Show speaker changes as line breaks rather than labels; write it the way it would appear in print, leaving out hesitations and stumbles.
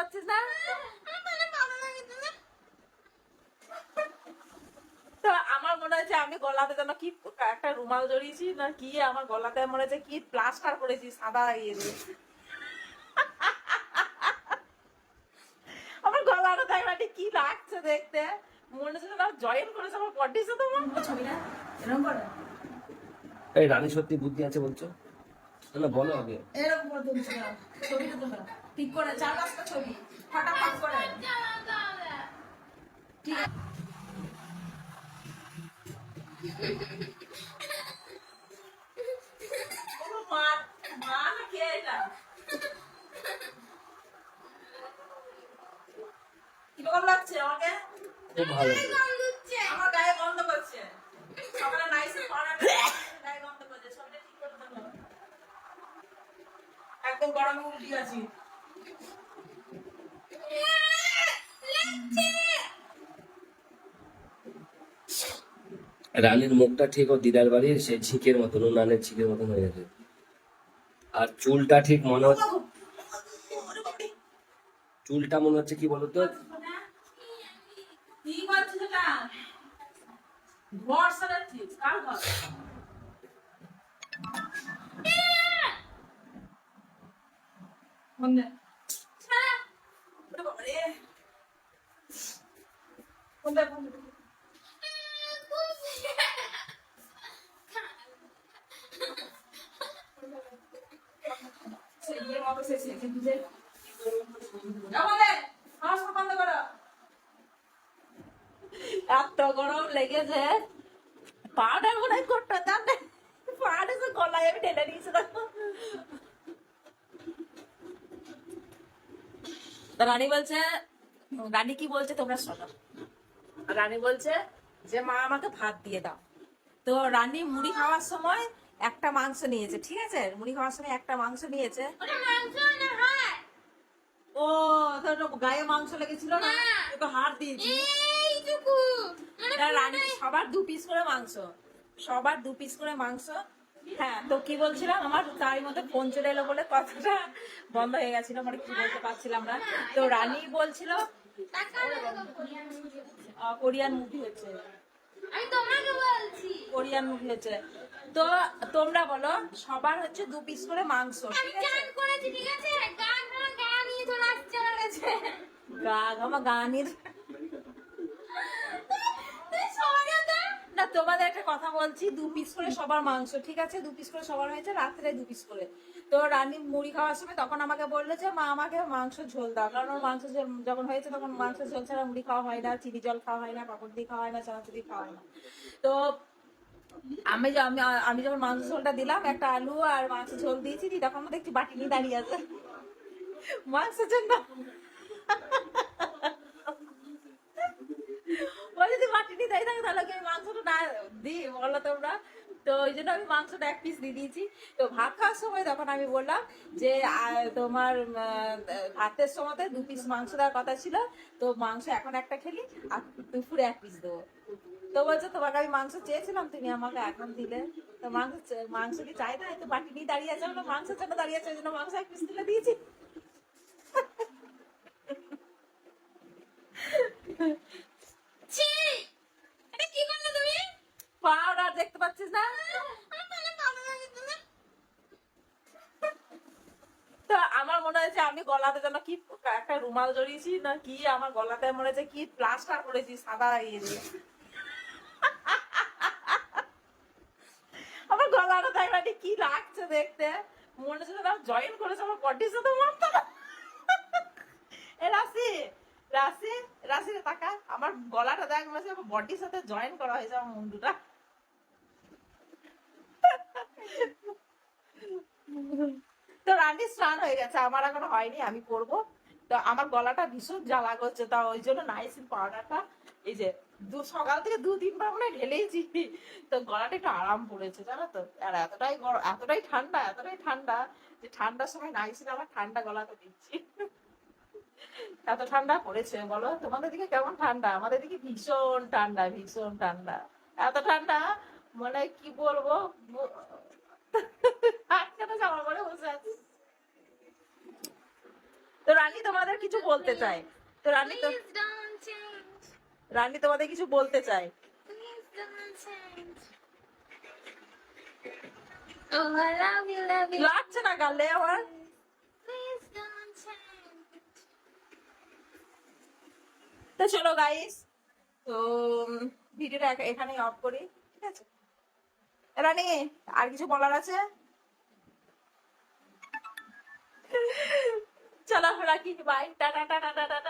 পাচ্ছিস না? তো আমার মনে হচ্ছে আমি গলাতে যেন কি একটা রুমাল জড়িয়েছি না কি, আমার গলাতে মনে হচ্ছে কি প্লাস্টার করেছি সাদা ইয়ে দিয়ে। আমার গলাটা তাই মানে কি লাগছে দেখতে, মনে হচ্ছে না জয়েন করেছে আমার বডির সাথে। আমার ছবিটা এরকম করে
এই রানী সত্যি বুদ্ধি আছে বলছো না, বলো আগে।
এরকম করে তুলছে না, ছবিটা তোমরা ঠিক করে 4-5টা ছবি ফটাফট করে ঠিক আছে। কোনো মা মা না কে এটা কিরকম লাগছে আমাকে?
খুব ভালো।
আমার গায়ে গন্ধ করছে, সকালে নাইসে পড়া গায়ে গন্ধ করছে, ছবিটা ঠিক করে দাও। একদম গরমে উঠি আছি।
রানীর মুখটা ঠিক ও দিদার বাড়ির সেই ঝিকের মতন, নানের ঝিকের মতন হয়ে গেছে। আর চুলটা ঠিক মনে হচ্ছে, চুলটা মনে হচ্ছে কি বলতো,
কি করছিস এটা? ঘর সারাচ্ছিস? কার ঘর? কোনটা? ওরে বাবা রে। কোনটা কোনটা? সেই ইয়ের মতো শেষে, কিন্তু যে আমাদের সংস্কার বন্ধ করো। এত গরম লেগেছে, পাউডার মনে হয় করতে জানে, পাউডার তো গলায় আমি ঢেলে দিয়েছিলাম। তো রানী বলছে, রানী কি বলছে তোমরা শোনো। রানী বলছে যে মা আমাকে ভাত দিয়ে দাও। তো রানী মুড়ি খাওয়ার সময় একটা মাংস নিয়েছে, ঠিক আছে, মুড়ি খাওয়ার সময় একটা মাংস নিয়েছে। ও তোর গায়ে মাংস লেগেছিল না, তো হাড় দিয়েছি। রানী সবার 2 পিস করে মাংস, সবার 2 পিস করে মাংস। হ্যাঁ, তো কি বলছিলাম, আমার তার মধ্যে ফোন চলে এলো বলে কথাটা বন্ধ হয়ে গেছিল, মানে কি বলতে পারছিলাম না। তো রানী বলছিল কোরিয়ান মুভি হচ্ছে,
আমি তোমাকে বলছি,
কোরিয়ান মুভি হচ্ছে। তো তোমরা বলো সবার হচ্ছে 2 পিস করে মাংস,
আমি
ঠিক আছে?
চান করেছি, ঠিক আছে, গান আমার গা নিয়ে চলে আসছে আমার কাছে।
গা ঘামা গানির
তুই সরে দে।
না, তোমাদের একটা কথা বলছি, 2 পিস করে সবার মাংস, ঠিক আছে, 2 পিস করে সবার হয়েছে, রাত্রে 2 পিস করে। তো রানী মুড়ি খাওয়ার সময় তখন আমাকে বললো যে মা আমাকে মাংস ঝোল দাও, কারণ ওর মাংস ঝোল যখন হয়েছে তখন মাংস ঝোল ছাড়া মুড়ি খাওয়া হয় না, চিনি জল খাওয়া হয় না, পাপড় দিয়ে খাওয়া হয় না, চানাচুর দিয়ে খাওয়া হয় না। তো আমি আমি আমি যখন মাংস ঝোলটা দিলাম, একটা আলু আর মাংস ঝোল দিয়েছি, তখন আমি দেখছি বাটি নিয়ে দাঁড়িয়ে আছে মাংসের জন্য। ও যদি মাটি নিয়ে দাঁড়িয়ে থাকে তাহলে কি আমি মাংসটা না দিই বলো তোমরা? তো ওই জন্য আমি মাংসটা 1 পিস দিয়ে দিয়েছি। তো ভাত খাওয়ার সময় তখন আমি বললাম যে তোমার ভাতের সময়তে 2 পিস মাংস দেওয়ার কথা ছিল, তো মাংস এখন একটা খেলি আর দুপুরে 1 পিস দেবো। তো বলছে তোমাকে আমি মাংস চেয়েছিলাম, তুমি আমাকে এখন দিলে। তো মাংস কি চাই না, তো বাটি নিয়ে দাঁড়িয়ে আছে, আমরা মাংসের জন্য দাঁড়িয়ে আছে, ওই জন্য মাংস 1 পিস তুলে দিয়েছি।
ছি, এটা কি করলে তুমি?
পাউডার দেখতে পাচ্ছিস না?
আমার মানে ভালো লাগে না।
তো আমার মনে হয়েছে আমি গলাতে যেন কি একটা রুমাল জড়িয়েছি না কি, আমার গলাতে মনে হচ্ছে কি প্লাস্টার করেছি সাদা ইয়ে দিয়ে। আমার গলাটা তাই মানে কি লাগছে দেখতে, মনে হচ্ছে না জয়েন করেছে আমার বডির সাথে মারতে। এ রাশি, রাশি, রাশি রে টাকা, আমার গলাটা দেখ মনে হচ্ছে আমার বডির সাথে জয়েন করা হয়েছে আমার মুন্ডুটা। তো রানী স্নান হয়ে গেছে, আমার এখনো হয়নি, আমি করব। তো আমার গলাটা ভীষণ জ্বালা করছে, তা ওই জন্য নাইসিন পাউডারটা এই যে সকাল থেকে 2-3 বার মনে হয় ঢেলেইছি। তো গলাটা একটু আরাম পড়েছে জানো তো, আর এতটাই গরম, এতটাই ঠান্ডা, এতটাই ঠান্ডা যে ঠান্ডার সময় নাইসিন আমার ঠান্ডা গলাতে দিচ্ছি। এত ঠান্ডা পড়েছে বলো, তোমাদের দিকে কেমন ঠান্ডা? আমাদের দিকে ভীষণ ঠান্ডা, ভীষণ ঠান্ডা, এত ঠান্ডা মানে কি বলবো। আজকে তো জামা পরে বসে আছি। তো রানী তোমাদের কিছু বলতে চায়। তো রানী তো
Please don't change.
রানী তোমাদের কিছু বলতে চায়।
Please don't change. Oh, I love you, love you.
লাগছে না গালে আমার।
Please don't change.
তো চলো গাইস, তো ভিডিওটা এখানেই অফ করি, ঠিক আছে? রানী আর কিছু বলার আছে? চলো রাখি, বাই, টাটা টাটা টাটা।